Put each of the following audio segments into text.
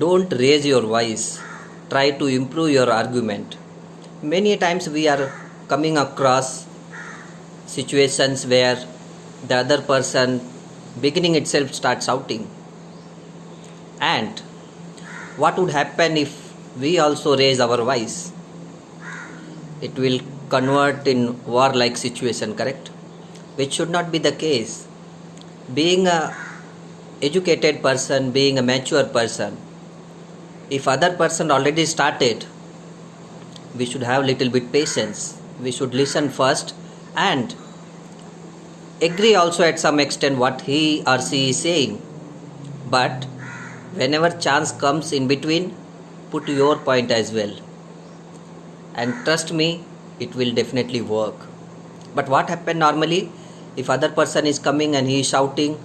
Don't raise your voice. Try to improve your argument. Many times we are coming across situations where the other person beginning itself starts shouting. And what would happen if we also raise our voice? It will convert in war-like situation, correct? Which should not be the case. Being a educated person, being a mature person, if other person already started, we should have little bit patience. We should listen first and agree also at some extent what he or she is saying. But whenever chance comes in between, put your point as well. And trust me, it will definitely work. But what happens normally, if other person is coming and he is shouting,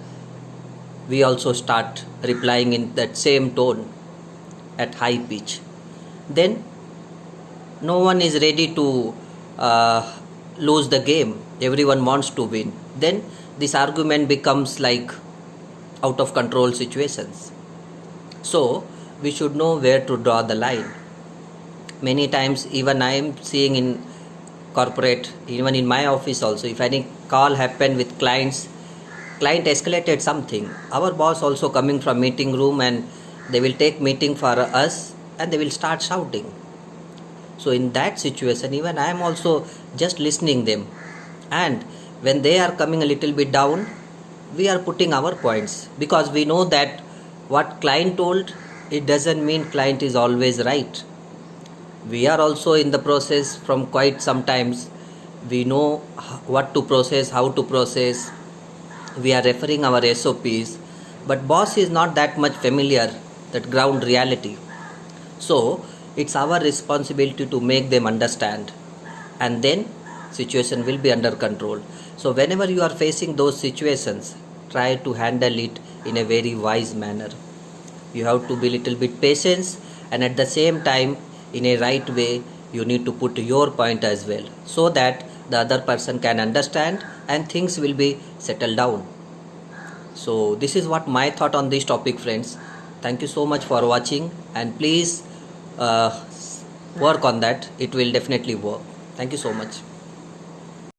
we also start replying in that same tone at high pitch. Then no one is ready to lose the game. Everyone wants to win. Then this argument becomes like out of control situations. So we should know where to draw the line. Many times even I am seeing in corporate, even in my office also, if any call happened with client escalated something, our boss also coming from meeting room and they will take meeting for us and they will start shouting. So in that situation, even I am also just listening them, and when they are coming a little bit down, we are putting our points, because we know that what client told, it doesn't mean client is always right. We are also in the process from quite some times. We know what to process, how to process. We are referring our SOPs, but boss is not that much familiar that ground reality. So it's our responsibility to make them understand, and then situation will be under control. So whenever you are facing those situations, try to handle it in a very wise manner. You have to be little bit patient, and at the same time, in a right way, you need to put your point as well, so that the other person can understand and things will be settled down. So this is what my thought on this topic, friends. Thank you so much for watching, and please work on that. It will definitely work. Thank you so much.